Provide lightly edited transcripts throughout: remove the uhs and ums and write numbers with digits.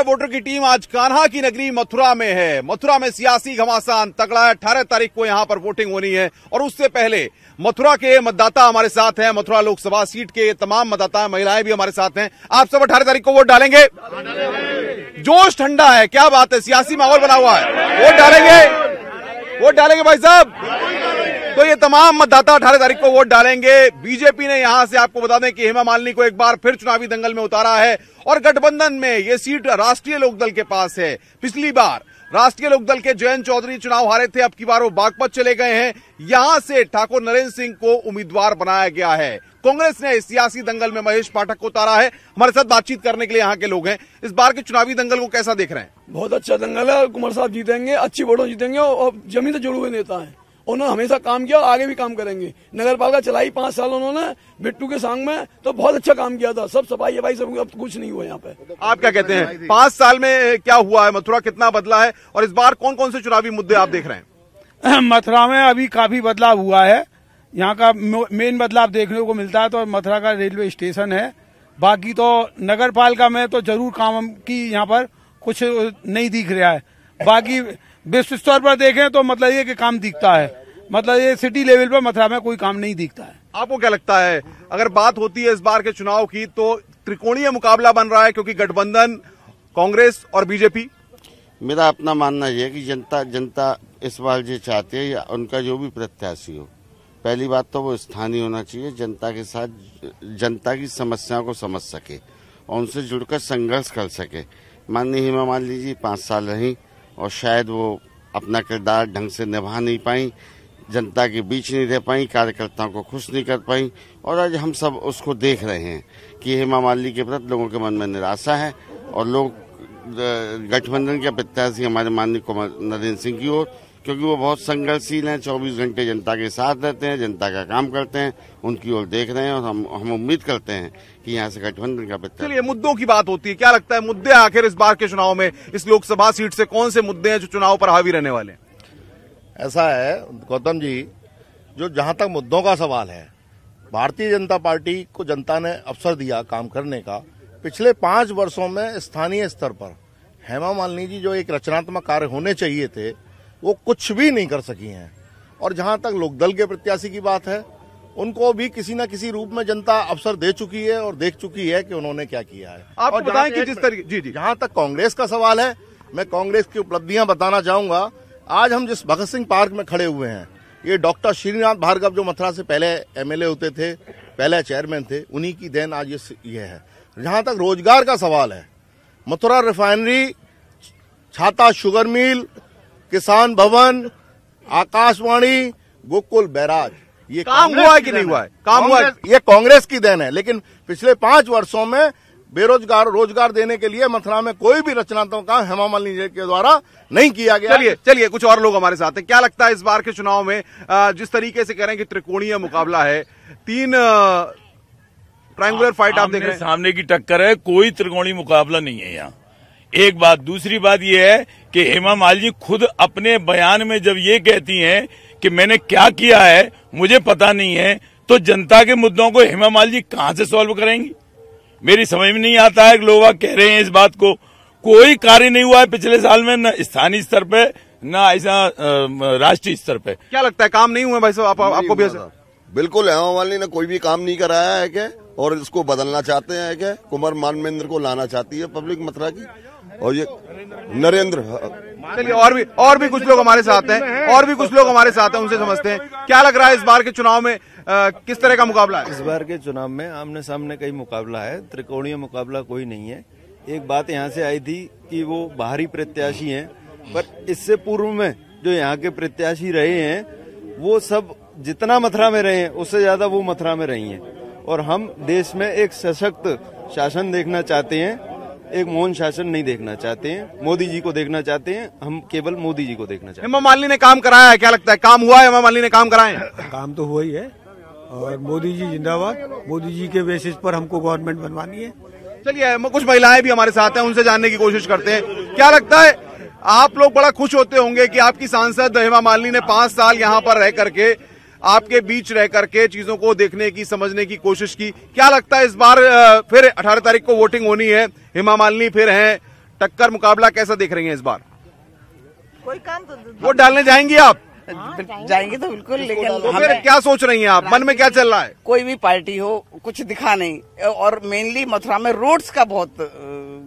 है वोटर की टीम आज कान्हा की नगरी मथुरा में है। मथुरा में सियासी घमासान तगड़ा है। 18 तारीख को यहां पर वोटिंग होनी है और उससे पहले मथुरा के मतदाता हमारे साथ हैं। मथुरा लोकसभा सीट के तमाम मतदाता, महिलाएं भी हमारे साथ हैं। आप सब 18 तारीख को वोट डालेंगे? जोश ठंडा है, क्या बात है, सियासी माहौल बना हुआ है। वोट डालेंगे भाई साहब। तो ये तमाम मतदाता 18 तारीख को वोट डालेंगे। बीजेपी ने यहां से, आपको बता दें कि हेमा मालिनी को एक बार फिर चुनावी दंगल में उतारा है और गठबंधन में ये सीट राष्ट्रीय लोकदल के पास है। पिछली बार राष्ट्रीय लोकदल के जयंत चौधरी चुनाव हारे थे, अब की बार वो बागपत चले गए हैं। यहां से ठाकुर नरेंद्र सिंह को उम्मीदवार बनाया गया है। कांग्रेस ने इस सियासी दंगल में महेश पाठक को उतारा है। हमारे साथ बातचीत करने के लिए यहां के लोग हैं। इस बार के चुनावी दंगल को कैसा देख रहे हैं? बहुत अच्छा दंगल है। कुमार साहब जीतेंगे, अच्छी वोटों जीतेंगे और जमीन से जुड़े हुए नेता हैं। उन्होंने हमेशा काम किया और आगे भी काम करेंगे। नगर पालिका चलाई 5 साल उन्होंने बिट्टू के संग में, तो बहुत अच्छा काम किया था। सब सफाई है भाई, सब अब कुछ नहीं हुआ यहाँ पे। आप क्या कहते हैं, 5 साल में क्या हुआ है? मथुरा कितना बदला है और इस बार कौन कौन से चुनावी मुद्दे आप देख रहे हैं? मथुरा में अभी काफी बदलाव हुआ है। यहाँ का मेन बदलाव देखने को मिलता है तो मथुरा का रेलवे स्टेशन है। बाकी तो नगर पालिका में तो जरूर काम की यहाँ पर कुछ नहीं दिख रहा है। बाकी विश्व स्तर पर देखें तो मतलब ये कि काम दिखता है, मतलब ये सिटी लेवल पर मथुरा में कोई काम नहीं दिखता है। आपको क्या लगता है, अगर बात होती है इस बार के चुनाव की तो त्रिकोणीय मुकाबला बन रहा है क्योंकि गठबंधन कांग्रेस और बीजेपी? मेरा अपना मानना यह है कि जनता इस बार जो चाहती है या उनका जो भी प्रत्याशी हो, पहली बात तो वो स्थानीय होना चाहिए, जनता के साथ जनता की समस्याओं को समझ सके और उनसे जुड़कर संघर्ष कर सके। माननीय हेमा मालिनी जी 5 साल रही और शायद वो अपना किरदार ढंग से निभा नहीं पाई, जनता के बीच नहीं रह पाई, कार्यकर्ताओं को खुश नहीं कर पाई। और आज हम सब उसको देख रहे हैं कि हेमा मालिनी के प्रति लोगों के मन में निराशा है और लोग गठबंधन के प्रत्याशी हमारे माननीय कुमार नरेंद्र सिंह की ओर, क्योंकि वो बहुत संघर्षशील हैं, 24 घंटे जनता के साथ रहते हैं, जनता का काम करते हैं, उनकी ओर देख रहे हैं और हम उम्मीद करते हैं कि यहाँ से गठबंधन का प्रत्याशी। चलिए, मुद्दों की बात होती है, क्या लगता है मुद्दे आखिर इस बार के चुनाव में इस लोकसभा सीट से कौन से मुद्दे हैं जो चुनाव पर हावी रहने वाले हैं? ऐसा है गौतम जी, जो जहां तक मुद्दों का सवाल है, भारतीय जनता पार्टी को जनता ने अवसर दिया काम करने का। पिछले 5 वर्षों में स्थानीय स्तर पर हेमा मालिनी जी जो एक रचनात्मक कार्य होने चाहिए थे वो कुछ भी नहीं कर सकी हैं। और जहां तक लोकदल के प्रत्याशी की बात है, उनको भी किसी न किसी रूप में जनता अवसर दे चुकी है और देख चुकी है कि उन्होंने क्या किया है। आप बताएं कि जिस तरीके, जी, जहां तक कांग्रेस का सवाल है, मैं कांग्रेस की उपलब्धियां बताना चाहूंगा। आज हम जिस भगत सिंह पार्क में खड़े हुए हैं, ये डॉक्टर श्रीनाथ भार्गव जो मथुरा से पहले एमएलए होते थे, पहले चेयरमैन थे, उन्हीं की देन आज ये है। जहां तक रोजगार का सवाल है, मथुरा रिफाइनरी, छाता शुगर मिल, किसान भवन, आकाशवाणी, गोकुल बैराज, ये काम हुआ है कि नहीं हुआ है? काम हुआ है, ये कांग्रेस की देन है। लेकिन पिछले 5 वर्षों में रोजगार देने के लिए मथुरा में कोई भी रचनात्मक काम हेमा मालिनी जी के द्वारा नहीं किया गया। चलिए कुछ और लोग हमारे साथ हैं। क्या लगता है इस बार के चुनाव में, जिस तरीके से कह रहे हैं कि त्रिकोणीय मुकाबला है, 3 ट्रायंगुलर फाइट आप देख रहे हैं, सामने की टक्कर है, कोई त्रिकोणीय मुकाबला नहीं है यहाँ। एक बात, दूसरी बात यह है कि हेमा मालिनी खुद अपने बयान में जब ये कहती हैं कि मैंने क्या किया है मुझे पता नहीं है, तो जनता के मुद्दों को हेमा मालिनी कहां से सॉल्व करेंगी? मेरी समझ में नहीं आता है कि लोग कह रहे हैं इस बात को। कोई कार्य नहीं हुआ है पिछले साल में, न स्थानीय स्तर पे न ऐसा राष्ट्रीय स्तर पे। क्या लगता है काम नहीं हुआ भाई साहब? आपको भी ऐसा? बिल्कुल, हेमा मालिनी ने कोई भी काम नहीं कराया है क्या, और इसको बदलना चाहते हैं क्या? कुमार मानवेंद्र को लाना चाहती है पब्लिक मथुरा की, और ये नरेंद्र। चलिए, और भी कुछ लोग हमारे साथ हैं, उनसे समझते हैं क्या लग रहा है इस बार के चुनाव में किस तरह का मुकाबला है? इस बार के चुनाव में आमने सामने कई मुकाबला है, त्रिकोणीय मुकाबला कोई नहीं है। एक बात यहाँ से आई थी कि वो बाहरी प्रत्याशी हैं, पर इससे पूर्व में जो यहाँ के प्रत्याशी रहे हैं वो सब जितना मथुरा में रहे हैं उससे ज्यादा वो मथुरा में रही हैं। और हम देश में एक सशक्त शासन देखना चाहते हैं, एक मौन शासन नहीं देखना चाहते हैं। मोदी जी को देखना चाहते हैं, हम केवल मोदी जी को देखना चाहते हैं। हेमा मालिनी ने काम कराया है, क्या लगता है काम हुआ है? हेमा मालिनी ने काम कराए हैं? काम तो हुआ ही है और मोदी जी जिंदाबाद। मोदी जी के बेसिस पर हमको गवर्नमेंट बनवानी है। चलिए, कुछ महिलाएं भी हमारे साथ हैं, उनसे जानने की कोशिश करते हैं। क्या लगता है, आप लोग बड़ा खुश होते होंगे कि आपकी सांसद हेमा मालिनी ने 5 साल यहाँ पर रह करके, आपके बीच रह करके चीजों को देखने की, समझने की कोशिश की। क्या लगता है इस बार फिर 18 तारीख को वोटिंग होनी है, हेमा मालिनी फिर हैं, टक्कर मुकाबला कैसा देख रही हैं इस बार? कोई काम तो वोट डालने जाएंगी आप? जाएंगे तो बिल्कुल, लेकिन तो फिर क्या सोच रही हैं आप? मन में क्या चल रहा है? कोई भी पार्टी हो कुछ दिखा नहीं, और मेनली मथुरा में रोड्स का बहुत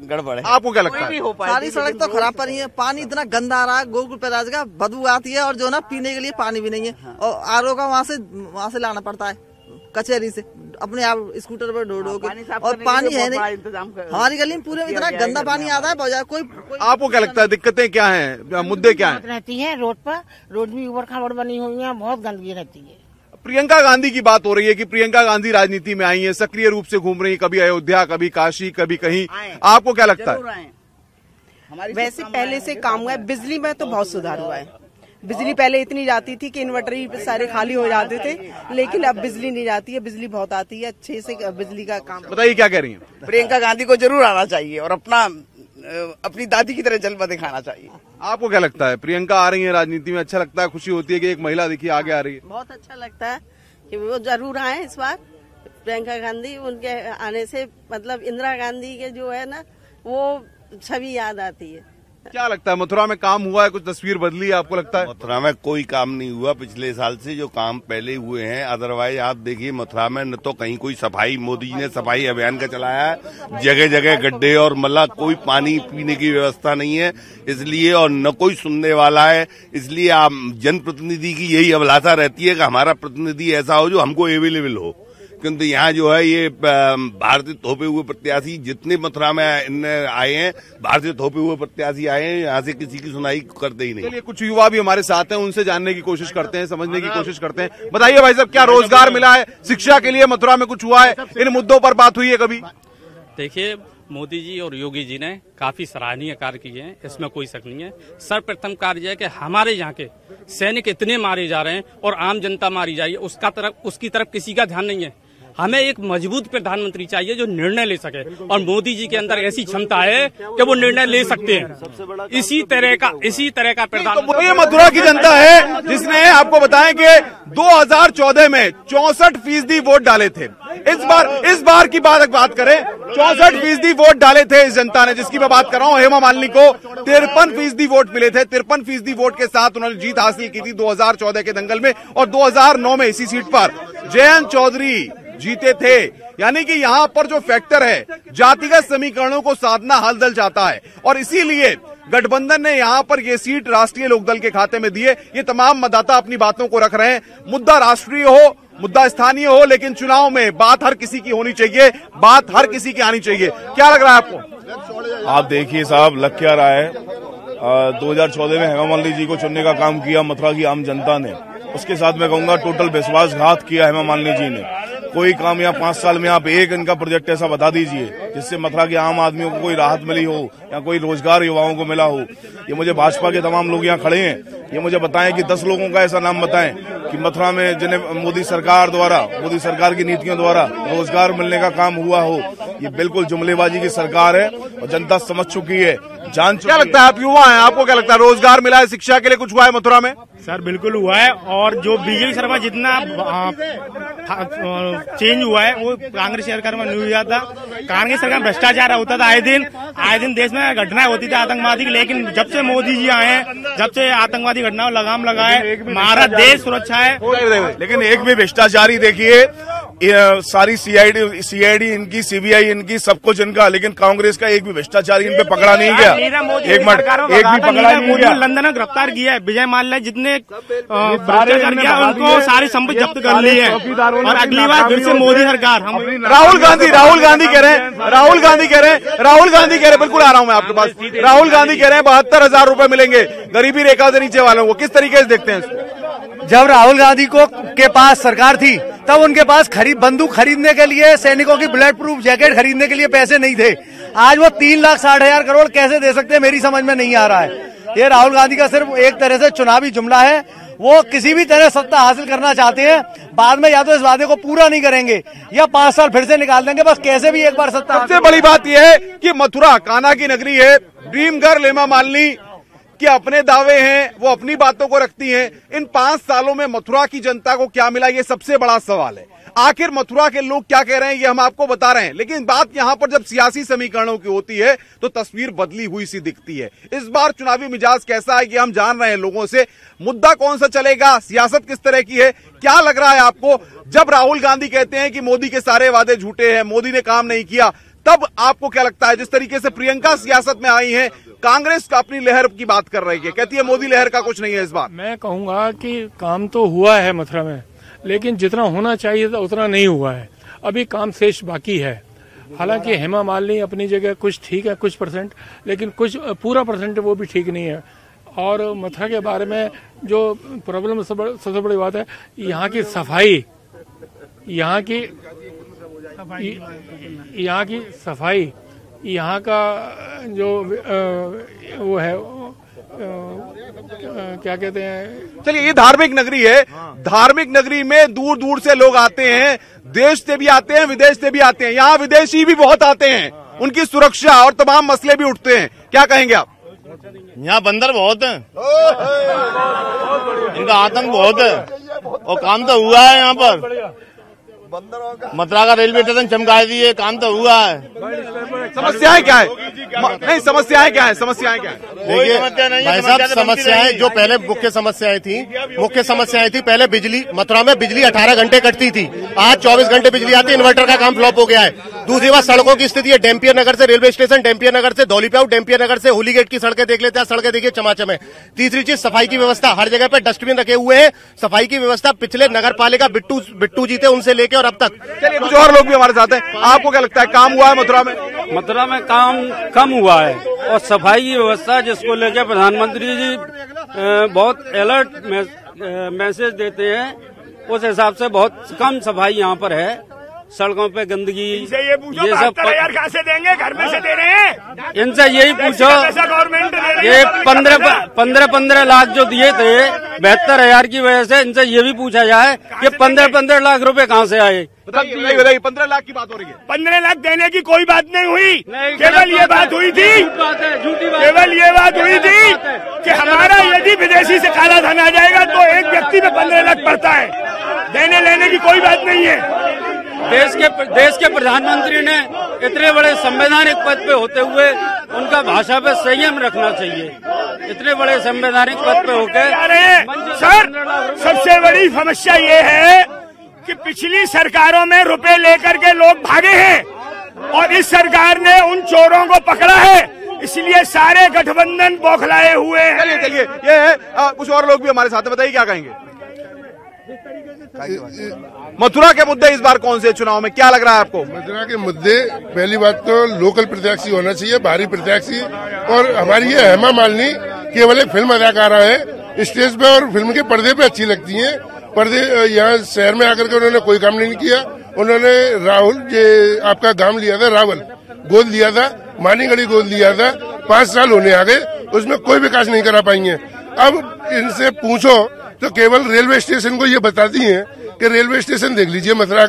गड़बड़ है। आपको क्या लगता है? सारी सड़क तो खराब पड़ी है, पानी इतना गंदा आ रहा है, गोकुल पैराज का बदबू आती है, और जो ना पीने के लिए पानी भी नहीं है, और आरओ का वहाँ से लाना पड़ता है कचहरी से, अपने आप स्कूटर पर ढो के, और पानी है नहीं। हमारी गली में पूरे इतना गंदा पानी आता है बजाय कोई। आपको क्या लगता है दिक्कतें क्या हैं, मुद्दे क्या हैं? रहती है रोड पर, रोड भी ऊबड़ खाबड़ बनी हुई है, बहुत गंदगी रहती है। प्रियंका गांधी की बात हो रही है कि प्रियंका गांधी राजनीति में आई है, सक्रिय रूप से घूम रही है, कभी अयोध्या, कभी काशी, कभी कहीं। आपको क्या लगता है? वैसे पहले से काम हुआ है, बिजली में तो बहुत सुधार हुआ है। बिजली पहले इतनी जाती थी कि इन्वर्टर सारे खाली हो जाते थे, लेकिन अब बिजली नहीं जाती है, बिजली बहुत आती है, अच्छे से बिजली का काम। बताइए क्या कह रही हैं? प्रियंका गांधी को जरूर आना चाहिए और अपनी दादी की तरह जलवा दिखाना चाहिए। आपको क्या लगता है? प्रियंका आ रही है राजनीति में, अच्छा लगता है, खुशी होती है कि एक महिला देखिए आगे आ रही है? बहुत अच्छा लगता है कि वो जरूर आए इस बार प्रियंका गांधी। उनके आने से मतलब इंदिरा गांधी के जो है ना वो छवि याद आती है। क्या लगता है मथुरा में काम हुआ है, कुछ तस्वीर बदली है आपको लगता है? मथुरा में कोई काम नहीं हुआ पिछले साल से, जो काम पहले हुए हैं। अदरवाइज आप देखिए मथुरा में न तो कहीं कोई सफाई, मोदी जी ने सफाई अभियान का चलाया है, जगह जगह गड्ढे और मतलब कोई पानी पीने की व्यवस्था नहीं है, इसलिए, और न कोई सुनने वाला है। इसलिए आप जनप्रतिनिधि की यही अभिलाषा रहती है कि हमारा प्रतिनिधि ऐसा हो जो हमको अवेलेबल हो, किंतु यहाँ जो है ये भारतीय थोपे हुए प्रत्याशी जितने मथुरा में आए हैं, भारतीय थोपे हुए प्रत्याशी आए हैं, यहाँ से किसी की सुनाई करते ही नहीं। चलिए कुछ युवा भी हमारे साथ हैं, उनसे जानने की कोशिश करते हैं, समझने की कोशिश करते हैं। बताइए भाई साहब, क्या रोजगार मिला है, शिक्षा के लिए मथुरा में कुछ हुआ है, इन मुद्दों पर बात हुई है कभी? देखिए, मोदी जी और योगी जी ने काफी सराहनीय कार्य किए हैं, इसमें कोई शक नहीं है। सर्वप्रथम कार्य है कि हमारे यहाँ के सैनिक इतने मारे जा रहे हैं और आम जनता मारी जा रही है, उसकी तरफ किसी का ध्यान नहीं है। हमें एक मजबूत प्रधानमंत्री चाहिए जो निर्णय ले सके, और मोदी जी के अंदर ऐसी क्षमता है कि वो निर्णय ले सकते हैं। इसी तरह का प्रधानमंत्री। ये मथुरा की जनता है जिसने आपको बताएं कि 2014 में 64% वोट डाले थे। इस बार की बात करें, 64% वोट डाले थे इस जनता ने, जिसकी मैं बात कर रहा हूं। हेमा मालिनी को 53% वोट मिले थे। 53% वोट के साथ उन्होंने जीत हासिल की थी 2014 के दंगल में, और 2009 में इसी सीट पर जयंत चौधरी जीते थे। यानी कि यहाँ पर जो फैक्टर है, जातिगत समीकरणों को साधना हल जाता है, और इसीलिए गठबंधन ने यहाँ पर ये सीट राष्ट्रीय लोकदल के खाते में दिए। ये तमाम मतदाता अपनी बातों को रख रहे हैं। मुद्दा राष्ट्रीय हो, मुद्दा स्थानीय हो, लेकिन चुनाव में बात हर किसी की होनी चाहिए, बात हर किसी की आनी चाहिए। क्या लग रहा है आपको? आप देखिए साहब, लग क्या रहा है, 2014 में हेमा मालिनी जी को चुनने का काम किया मथुरा की आम जनता ने। उसके साथ मैं कहूंगा टोटल विश्वासघात किया हेमा मालिनी जी ने। कोई काम यहाँ 5 साल में आप एक इनका प्रोजेक्ट ऐसा बता दीजिए जिससे मथुरा के आम आदमियों को कोई राहत मिली हो या कोई रोजगार युवाओं को मिला हो। ये मुझे भाजपा के तमाम लोग यहाँ खड़े हैं, ये मुझे बताएं कि 10 लोगों का ऐसा नाम बताएं कि मथुरा में जिन्हें मोदी सरकार की नीतियों द्वारा रोजगार मिलने का काम हुआ हो। ये बिल्कुल जुमलेबाजी की सरकार है और जनता समझ चुकी है, जान चुकी है। क्या लगता है, आप युवा हैं, आपको क्या लगता है, रोजगार मिला है, शिक्षा के लिए कुछ हुआ है मथुरा में? सर बिल्कुल हुआ है, और जो बीजेपी सरकार जितना चेंज हुआ है वो कांग्रेस सरकार में नहीं हुआ था। कांग्रेस सरकार में भ्रष्टाचार होता था, आए दिन देश में घटनाएं होती थी आतंकवादी की, लेकिन जब से मोदी जी आए हैं, जब से आतंकवादी घटनाओं लगाम लगाए, हमारा देश सुरक्षा है। लेकिन एक भी भ्रष्टाचारी देखिए, सारी सीआईडी इनकी, सीबीआई इनकी, सब कुछ इनका, लेकिन कांग्रेस का एक भी भ्रष्टाचारी इन पे पकड़ा नहीं गया। एक भी पकड़ा नहीं गया। लंदन में गिरफ्तार किया है, विजय माल्या जितने भ्रष्टाचार किया उनको सारी संपत्ति जब्त कर ली है, और अगली बार फिर से मोदी सरकार। राहुल गांधी कह रहे हैं, बिल्कुल आ रहा हूं मैं आपके पास। राहुल गांधी कह रहे हैं 72,000 रूपये मिलेंगे गरीबी रेखा से नीचे वालों को। किस तरीके से देखते हैं इसको? जब राहुल गांधी के पास सरकार थी तब उनके पास बंदूक खरीदने के लिए, सैनिकों की बुलेट प्रूफ जैकेट खरीदने के लिए पैसे नहीं थे। आज वो 3,60,000 करोड़ कैसे दे सकते हैं, मेरी समझ में नहीं आ रहा है। ये राहुल गांधी का सिर्फ एक तरह से चुनावी जुमला है। वो किसी भी तरह सत्ता हासिल करना चाहते हैं, बाद में या तो इस वादे को पूरा नहीं करेंगे या 5 साल फिर से निकाल देंगे, बस कैसे भी एक बार सत्ता। सबसे बड़ी बात यह है कि मथुरा कान्हा की नगरी है, ड्रीम गर्ल हेमा मालिनी कि अपने दावे हैं, वो अपनी बातों को रखती हैं। इन 5 सालों में मथुरा की जनता को क्या मिला, ये सबसे बड़ा सवाल है। आखिर मथुरा के लोग क्या कह रहे हैं, ये हम आपको बता रहे हैं। लेकिन बात यहां पर जब सियासी समीकरणों की होती है तो तस्वीर बदली हुई सी दिखती है। इस बार चुनावी मिजाज कैसा है, ये हम जान रहे हैं लोगों से। मुद्दा कौन सा चलेगा, सियासत किस तरह की है, क्या लग रहा है आपको? जब राहुल गांधी कहते हैं कि मोदी के सारे वादे झूठे हैं, मोदी ने काम नहीं किया, तब आपको क्या लगता है? जिस तरीके से प्रियंका सियासत में आई है, कांग्रेस का अपनी लहर की बात कर रही है, कहती है मोदी लहर का कुछ नहीं है इस बार। मैं कहूंगा कि काम तो हुआ है मथुरा में, लेकिन जितना होना चाहिए था उतना नहीं हुआ है। अभी काम शेष बाकी है। हालांकि हेमा मालिनी अपनी जगह कुछ ठीक है, कुछ परसेंट, लेकिन कुछ पूरा परसेंट वो भी ठीक नहीं है। और मथुरा के बारे में जो प्रॉब्लम सबसे बड़ी बात है, यहाँ की सफाई, यहाँ का जो वो है, क्या कहते हैं। चलिए, ये धार्मिक नगरी है। धार्मिक नगरी में दूर दूर से लोग आते हैं, देश से भी आते हैं, विदेश से भी आते हैं। यहाँ विदेशी भी बहुत आते हैं, उनकी सुरक्षा और तमाम मसले भी उठते हैं। क्या कहेंगे आप? यहाँ बंदर बहुत है, इनका आतंक बहुत है, और काम तो हुआ है। यहाँ पर मथुरा का रेलवे स्टेशन चमका दिए, काम तो हुआ है। समस्याएं क्या है? नहीं, समस्याएं क्या है? समस्याएं क्या है? देखिए भाई साहब, समस्याएं जो पहले मुख्य समस्याएं थी पहले बिजली, मथुरा में बिजली 18 घंटे कटती थी, आज 24 घंटे बिजली आती है। इन्वर्टर का काम फ्लॉप हो गया है। दूसरी बात, सड़कों की स्थिति है। डेम्पियर नगर से रेलवे स्टेशन, डेम्पियर नगर से धौलीप्याऊ, डेम्पियर नगर से होली गेट की सड़कें देख लेते हैं, सड़कें देखिए चमाचम है। तीसरी चीज, सफाई की व्यवस्था। हर जगह पे डस्टबिन रखे हुए हैं। सफाई की व्यवस्था पिछले नगर पालिका बिट्टू जी थे, उनसे लेके अब तक। चलिए, कुछ और लोग भी हमारे साथ हैं। आपको क्या लगता है, काम हुआ है मथुरा में? मथुरा में काम कम हुआ है, और सफाई की व्यवस्था जिसको लेकर प्रधानमंत्री जी बहुत अलर्ट मैसेज देते हैं, उस हिसाब से बहुत कम सफाई यहाँ पर है। सड़कों पे गंदगी, ये सब कहाँ से देंगे, घर में से दे रहे हैं। इनसे यही पूछो, ये 15 लाख जो दिए थे 72,000 की वजह से, इनसे ये भी पूछा जाए कि 15 लाख रुपए कहाँ से आए। बताइए, 15 लाख की बात हो रही है। 15 लाख देने की कोई बात नहीं हुई, केवल ये बात हुई थी, केवल ये बात हुई थी कि हमारा यदि विदेशी से काला धन आ जाएगा तो एक व्यक्ति पे 15 लाख पड़ता है। देने लेने की कोई बात नहीं है। देश के प्रधानमंत्री ने इतने बड़े संवैधानिक पद पे होते हुए उनका भाषा पे संयम रखना चाहिए। इतने बड़े संवैधानिक पद पे होकर सर, सबसे बड़ी समस्या ये है कि पिछली सरकारों में रुपए लेकर के लोग भागे हैं, और इस सरकार ने उन चोरों को पकड़ा है, इसलिए सारे गठबंधन बौखलाए हुए हैं। चलिए, ये है। कुछ और लोग भी हमारे साथ हैं, बताइए क्या कहेंगे? मथुरा के मुद्दे इस बार कौन से चुनाव में, क्या लग रहा है आपको? मथुरा के मुद्दे, पहली बात तो लोकल प्रत्याशी होना चाहिए, बाहरी प्रत्याशी। और हमारी ये हेमा मालिनी केवल एक फिल्म अदाकारा है, स्टेज पे और फिल्म के पर्दे पे अच्छी लगती हैं। पर्दे यहाँ शहर में आकर के उन्होंने कोई काम नहीं किया। उन्होंने राहुल जे आपका गांव लिया था, रावल गोद लिया था, मानीगढ़ी गोद लिया था, 5 साल होने आ गए, उसमें कोई विकास नहीं करा पाई है। अब इनसे पूछो तो केवल रेलवे स्टेशन को ये बताती हैं कि रेलवे स्टेशन देख लीजिए मथुरा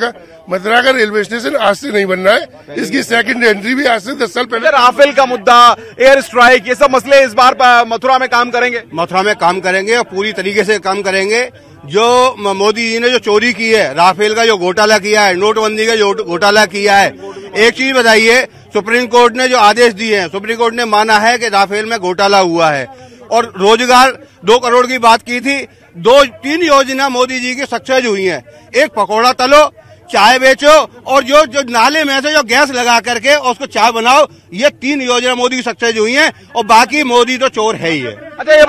का रेलवे स्टेशन आज से नहीं बनना है, इसकी सेकंड एंट्री भी आज से 10 साल पहले। राफेल का मुद्दा, एयर स्ट्राइक, ये सब मसले इस बार मथुरा में काम करेंगे। मथुरा में काम करेंगे और पूरी तरीके से काम करेंगे। जो मोदी जी ने जो चोरी की है, राफेल का जो घोटाला किया है, नोटबंदी का जो घोटाला किया है, एक चीज बताइए, सुप्रीम कोर्ट ने जो आदेश दिए हैं, सुप्रीम कोर्ट ने माना है कि राफेल में घोटाला हुआ है। और रोजगार 2 करोड़ की बात की थी, 2-3 योजना मोदी जी की सक्सेस हुई हैं। एक पकौड़ा तलो, चाय बेचो, और जो नाले में से जो गैस लगा करके उसको चाय बनाओ, ये 3 योजना मोदी की सक्सेस हुई हैं, और बाकी मोदी तो चोर है ही है। अच्छा, ये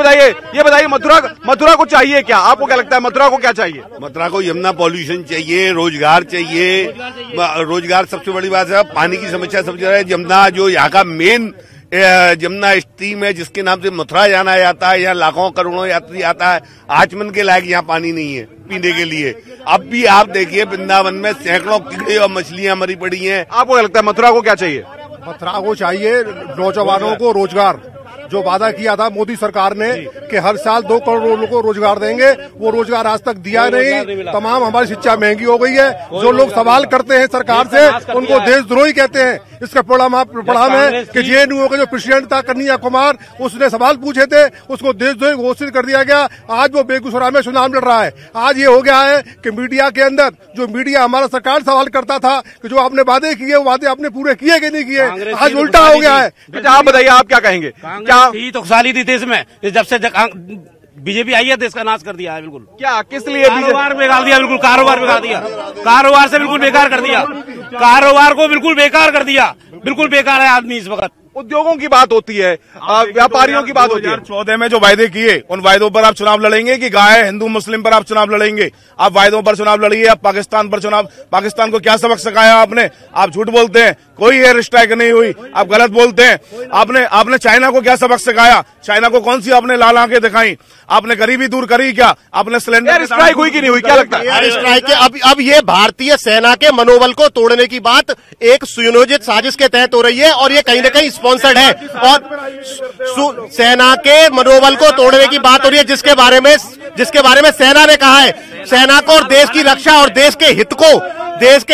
बताइए मथुरा को चाहिए क्या? आपको क्या लगता है, मथुरा को क्या चाहिए? मथुरा को यमुना पॉल्यूशन चाहिए, रोजगार चाहिए। रोजगार सबसे बड़ी बात है, पानी की समस्या सबसे ज्यादा है। यमुना जो यहाँ का मेन यमुना स्ट्रीम है, जिसके नाम से मथुरा जाना जाता है, यहाँ लाखों करोड़ों यात्री आता है, आचमन के लायक यहाँ पानी नहीं है पीने के लिए। अब भी आप देखिए वृंदावन में सैकड़ों कीड़े और मछलियां मरी पड़ी हैं। आपको लगता है मथुरा को क्या चाहिए? मथुरा को चाहिए नौजवानों को रोजगार, जो वादा किया था मोदी सरकार ने कि हर साल 2 करोड़ लोगों को रोजगार देंगे, वो रोजगार आज तक दिया नहीं। तमाम हमारी शिक्षा महंगी हो गई है। जो लोग सवाल करते हैं सरकार से उनको देशद्रोही कहते हैं। इसका परिणाम है कि जेएनयू के जो प्रेसिडेंट था कन्हैया कुमार, उसने सवाल पूछे थे, उसको देशद्रोही घोषित कर दिया गया। आज वो बेगूसराय में चुनाव लड़ रहा है। आज ये हो गया है कि मीडिया के अंदर जो मीडिया हमारा सरकार सवाल करता था कि जो आपने वादे किए वो वादे आपने पूरे किए कि नहीं किए, आज उल्टा हो गया है। अच्छा आप बताइए, आप क्या कहेंगे? क्या यही तो खुशहाली थी देश में, जब से बीजेपी आई है देश का नाश कर दिया है। बिल्कुल क्या, किस लिए? कारोबार बिगाड़ दिया, बिल्कुल कारोबार बिगाड़ दिया, कारोबार से बिल्कुल बेकार कर दिया, कारोबार को बिल्कुल बेकार कर दिया, बिल्कुल बेकार है आदमी इस वक्त। उद्योगों की बात होती है, व्यापारियों की बात होती है। 2014 में जो वायदे किए उन वायदों पर आप चुनाव लड़ेंगे कि गाय हिंदू मुस्लिम पर आप चुनाव लड़ेंगे? आप वायदों पर चुनाव लड़िए। आप पाकिस्तान पर चुनाव, पाकिस्तान को क्या सबक सिखाया आपने? आप झूठ बोलते हैं, कोई एयर स्ट्राइक नहीं हुई, आप गलत बोलते हैं। आपने चाइना को क्या सबक सिखाया? चाइना को कौन सी आपने लाल आंखें दिखाई? आपने गरीबी दूर करी क्या? आपने सिलेंडर स्ट्राइक हुई कि नहीं हुई, क्या लगता है? एयर स्ट्राइक अब ये भारतीय सेना के मनोबल को तोड़ने की बात एक सुनियोजित साजिश के तहत हो रही है और ये कहीं न कहीं स्पॉन्सर्ड है और सेना के मनोबल को तोड़ने की बात हो रही है, जिसके बारे में सेना ने कहा है सेना को और देश की रक्षा और देश के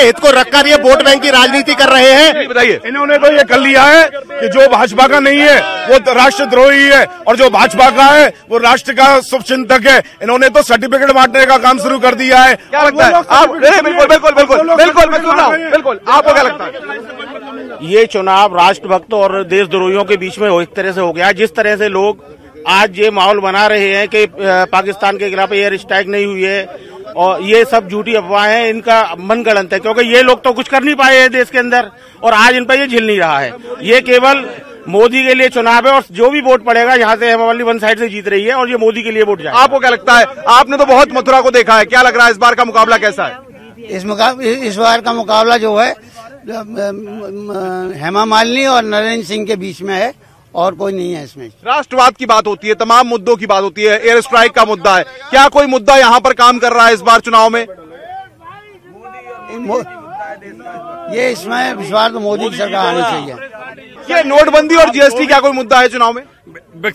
हित को रखकर ये वोट बैंक की राजनीति कर रहे हैं। बताइए, इन्होंने तो ये कर लिया है कि जो भाजपा का नहीं है वो राष्ट्रद्रोही है और जो भाजपा का है वो राष्ट्र का शुभचिंतक है। इन्होंने तो सर्टिफिकेट बांटने का काम शुरू कर दिया है। क्या लगता है आप? बिल्कुल मैं सुन रहा हूँ, बिल्कुल आपको क्या लगता है? ये चुनाव राष्ट्रभक्तों और देशद्रोहियों के बीच में एक तरह से हो गया है। जिस तरह से लोग आज ये माहौल बना रहे हैं कि पाकिस्तान के खिलाफ एयर स्ट्राइक नहीं हुई है और ये सब झूठी अफवाहें हैं, इनका मन गलत है, क्योंकि ये लोग तो कुछ कर नहीं पाए हैं देश के अंदर और आज इन पर ये झिल नहीं रहा है। ये केवल मोदी के लिए चुनाव है और जो भी वोट पड़ेगा यहाँ से हेमा मालिनी वन साइड से जीत रही है और ये मोदी के लिए वोट जाए। आपको क्या लगता है? आपने तो बहुत मथुरा को देखा है, क्या लग रहा है इस बार का मुकाबला कैसा है? इस बार का मुकाबला जो है हेमा मालिनी और नरेंद्र सिंह के बीच में है और कोई नहीं है इसमें। राष्ट्रवाद की बात होती है, तमाम मुद्दों की बात होती है, एयर स्ट्राइक का मुद्दा है, क्या कोई मुद्दा यहाँ पर काम कर रहा है इस बार चुनाव में? ये इसमें विश्वास तो मोदी की सरकार आनी चाहिए। ये नोटबंदी और जीएसटी क्या कोई मुद्दा है चुनाव में?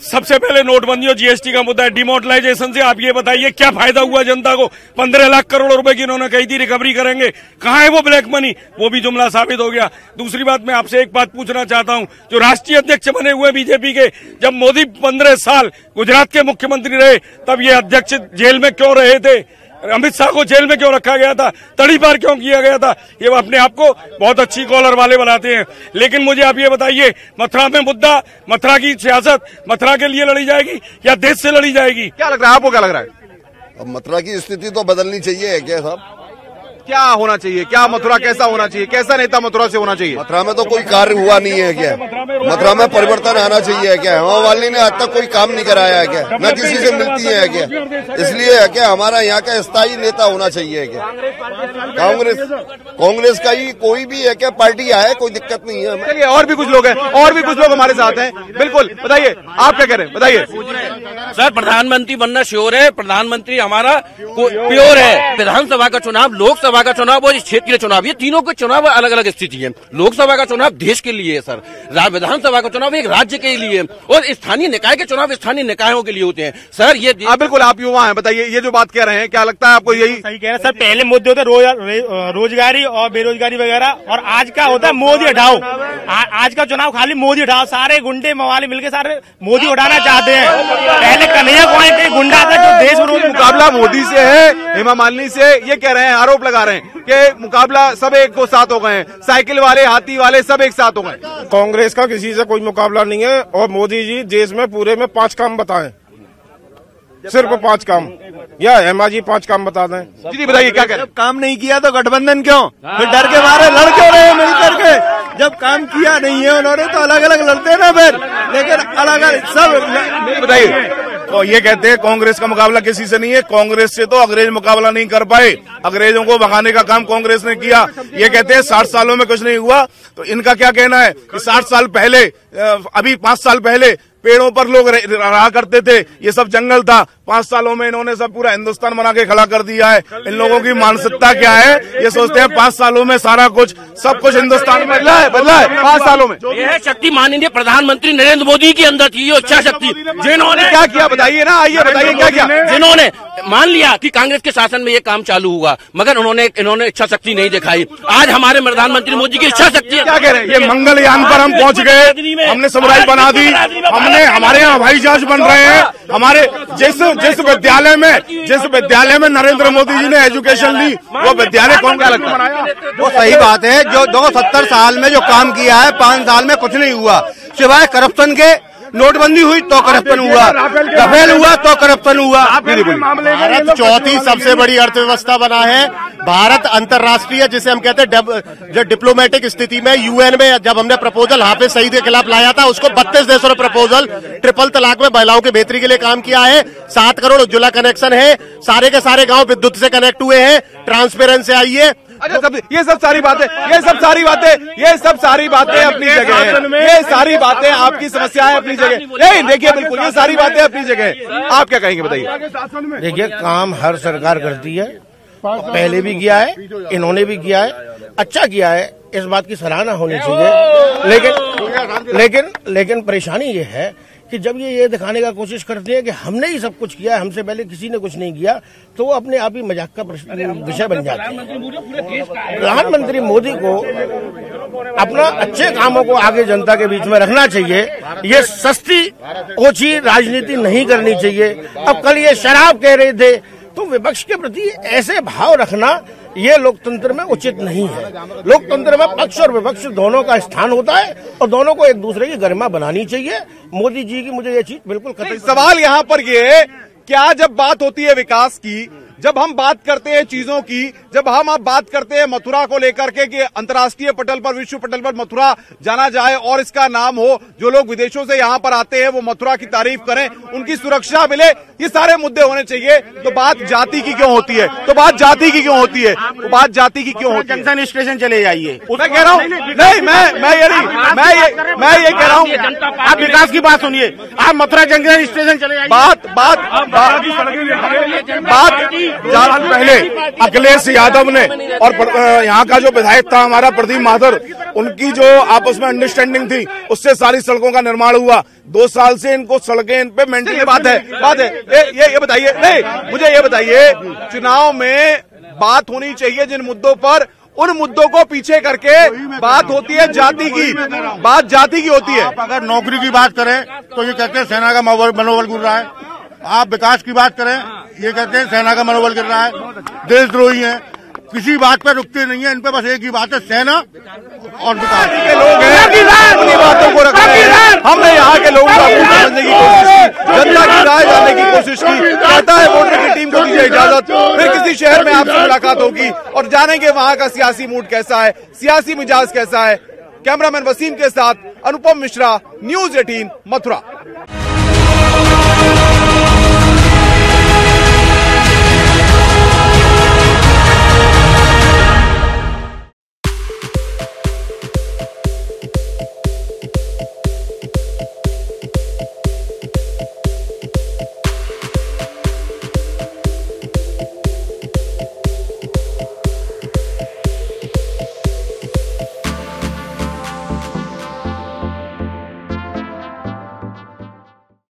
सबसे पहले नोटबंदी और जीएसटी का मुद्दा है। डिमोनेटाइजेशन से आप ये बताइए क्या फायदा हुआ जनता को? 15 लाख करोड़ रुपए की इन्होंने कही थी रिकवरी करेंगे, कहाँ है वो ब्लैक मनी? वो भी जुमला साबित हो गया। दूसरी बात, मैं आपसे एक बात पूछना चाहता हूँ, जो राष्ट्रीय अध्यक्ष बने हुए बीजेपी के, जब मोदी 15 साल गुजरात के मुख्यमंत्री रहे तब ये अध्यक्ष जेल में क्यों रहे थे? अमित शाह को जेल में क्यों रखा गया था? तड़ी पार क्यों किया गया था? ये अपने आप को बहुत अच्छी कॉलर वाले बनाते हैं। लेकिन मुझे आप ये बताइए, मथुरा में मुद्दा, मथुरा की सियासत मथुरा के लिए लड़ी जाएगी या देश से लड़ी जाएगी? क्या लग रहा है आपको? क्या लग रहा है? अब मथुरा की स्थिति तो बदलनी चाहिए क्या साहब? क्या होना चाहिए? क्या मथुरा कैसा होना चाहिए? कैसा नेता मथुरा से होना चाहिए? मथुरा में तो कोई कार्य हुआ नहीं है क्या? मथुरा में परिवर्तन आना चाहिए क्या? हेमा मालिनी ने आज तक कोई काम नहीं कराया है क्या? न किसी से मिलती है क्या? इसलिए है क्या हमारा यहाँ का स्थायी नेता होना चाहिए क्या? कांग्रेस का ही कोई भी है क्या पार्टी आए, कोई दिक्कत नहीं है। चलिए, और भी कुछ लोग हैं, और भी कुछ लोग हमारे साथ हैं। बिल्कुल, बताइए आप क्या कह रहे हैं, बताइए। सर, प्रधानमंत्री बनना श्योर है, प्रधानमंत्री हमारा प्योर है। विधानसभा का चुनाव, लोकसभा का चुनाव और क्षेत्रीय चुनाव, ये तीनों के चुनाव अलग अलग स्थिति है। लोकसभा का चुनाव देश के लिए है सर, विधानसभा का चुनाव एक राज्य के लिए और स्थानीय निकाय के चुनाव स्थानीय निकायों के लिए होते हैं सर। ये बिल्कुल, आप युवा हैं, बताइए ये जो बात कह रहे हैं क्या लगता है आपको? यही सही कह रहे हैं सर। पहले मुद्दे होते रोजगारी और बेरोजगारी वगैरह, और आज का होता है मोदी हटाओ। आज का चुनाव खाली मोदी हटाओ, सारे गुंडे मवाली मिलकर सारे मोदी उठाना चाहते हैं। पहले कन्हैया कुमार के गुंडा था जो देश विरोधी। मुकाबला मोदी से है, हेमा मालिनी से, ये कह रहे हैं, आरोप लगा रहे हैं कि मुकाबला सब एक को साथ हो गए हैं, साइकिल वाले हाथी वाले सब एक साथ हो गए। कांग्रेस का किसी से कोई मुकाबला नहीं है और मोदी जी देश में पूरे में 5 काम बताएं, सिर्फ 5 काम, या हेमा जी 5 काम बता दें। जी बताइए क्या कह रहे हैं? काम नहीं किया तो गठबंधन क्यों? फिर डर के मारे लड़ क्यों रहे मिल करके? जब काम किया नहीं है उन्होंने तो अलग अलग लड़ते ना फिर, लेकिन अलग अलग सब। बताइए, तो ये कहते हैं कांग्रेस का मुकाबला किसी से नहीं है। कांग्रेस से तो अंग्रेज मुकाबला नहीं कर पाए, अंग्रेजों को भगाने का काम कांग्रेस ने किया। ये कहते हैं 60 सालों में कुछ नहीं हुआ, तो इनका क्या कहना है कि 60 साल पहले, अभी 5 साल पहले पेड़ों पर लोग रहा करते थे, ये सब जंगल था। 5 सालों में इन्होंने सब पूरा हिंदुस्तान बना के खड़ा कर दिया है। इन लोगों की मानसिकता क्या है? ये सोचते हैं 5 सालों में सारा कुछ सब कुछ हिंदुस्तान में बदला है 5 सालों में। यह शक्ति माननीय प्रधानमंत्री नरेंद्र मोदी के अंदर थी, ये इच्छा शक्ति, जिन्होंने क्या किया बताइए ना, आइए बताइए क्या किया। जिन्होंने मान लिया कि कांग्रेस के शासन में ये काम चालू हुआ, मगर इन्होंने इच्छा शक्ति नहीं दिखाई। आज हमारे प्रधानमंत्री मोदी की इच्छा शक्ति है। क्या कह रहे हैं? ये मंगलयान पर हम पहुंच गए, हमने समुराई बना दी, हमने हमारे यहाँ हवाई जहाज बन रहे हैं। हमारे जिस विद्यालय में नरेंद्र मोदी जी ने एजुकेशन ली, वो विद्यालय कौन क्या लगता है? वो सही बात है। जो 70 साल में जो काम किया है, 5 साल में कुछ नहीं हुआ सिवाय करप्शन के। नोटबंदी हुई तो करप्शन हुआ, राफेल हुआ तो करप्शन हुआ। भारत चौथी सबसे बड़ी अर्थव्यवस्था बना है। भारत अंतर्राष्ट्रीय जिसे हम कहते हैं जो डिप्लोमेटिक स्थिति में यूएन में जब हमने प्रपोजल हाफिज सईद के खिलाफ लाया था, उसको 32 देशों ने प्रपोजल ट्रिपल तलाक में महिलाओं की बेहतरी के लिए काम किया है। 7 करोड़ उज्ज्वला कनेक्शन है, सारे के सारे गांव विद्युत से कनेक्ट हुए हैं। ट्रांसपेरेंसी आई है। अच्छा, ये सब सारी बातें अपनी जगह है। ये सारी बातें आपकी समस्याएं अपनी जगह नहीं, देखिए बिल्कुल ये सारी बातें अपनी जगह है। आप क्या कहेंगे बताइए। देखिए, काम हर सरकार करती है, पहले भी किया है, इन्होंने भी किया है, अच्छा किया है, इस बात की सराहना होनी चाहिए। लेकिन परेशानी ये है कि जब ये दिखाने का कोशिश करते हैं कि हमने ही सब कुछ किया है, हमसे पहले किसी ने कुछ नहीं किया, तो वो अपने आप ही मजाक का विषय बन जाते हैं। प्रधानमंत्री मोदी को अपना अच्छे कामों को आगे जनता के बीच में रखना चाहिए। ये सस्ती ओछी राजनीति नहीं करनी चाहिए। अब कल ये शराब कह रहे थे, तो विपक्ष के प्रति ऐसे भाव रखना ये लोकतंत्र में उचित नहीं है। लोकतंत्र में पक्ष और विपक्ष दोनों का स्थान होता है और दोनों को एक दूसरे की गरिमा बनानी चाहिए। मोदी जी की मुझे ये चीज बिल्कुल कतई। सवाल यहाँ पर ये, क्या जब बात होती है विकास की, जब हम बात करते हैं चीजों की, जब हम अब बात करते हैं मथुरा को लेकर के कि अंतर्राष्ट्रीय पटल पर, विश्व पटल पर मथुरा जाना जाए और इसका नाम हो, जो लोग विदेशों से यहाँ पर आते हैं वो मथुरा की तारीफ करें, उनकी सुरक्षा मिले, ये सारे मुद्दे होने चाहिए। तो बात जाति की क्यों होती है? तो बात जाति की क्यों होती है? जंक्शन स्टेशन चले जाइए। मैं कह रहा हूँ नहीं, मैं ये कह रहा हूँ, आप विकास की बात सुनिए, आप मथुरा जंक्शन स्टेशन चले जाइए। पहले अखिलेश यादव ने और यहाँ का जो विधायक था हमारा प्रदीप माथुर, उनकी जो आपस में अंडरस्टैंडिंग थी, उससे सारी सड़कों का निर्माण हुआ। 2 साल से इनको सड़कें इन पे मेंटेन। बात है ये बताइए, नहीं मुझे ये बताइए, चुनाव में बात होनी चाहिए जिन मुद्दों पर, उन मुद्दों को पीछे करके बात होती है जाति की, बात जाति की होती है। आप अगर नौकरी की बात करें तो ये कहते हैं सेना का मनोबल गिर रहा है। आप विकास की बात करें, ये कहते हैं सेना का मनोबल गिर रहा है। देशद्रोही हैं, किसी बात पे रुकते नहीं है। इन पे बस एक ही बात है, सेना और विकास के लोग हैं, अपनी बातों को रखते हैं। हमने यहाँ के लोगों का मुंह समझने की कोशिश की, जनता की राय जानने की कोशिश की। कहता है वोटर की टीम को दीजिए इजाजत, फिर किसी शहर में आपसे मुलाकात होगी और जानेंगे वहाँ का सियासी मूड कैसा है, सियासी मिजाज कैसा है। कैमरामैन वसीम के साथ अनुपम मिश्रा, न्यूज़ 18 मथुरा।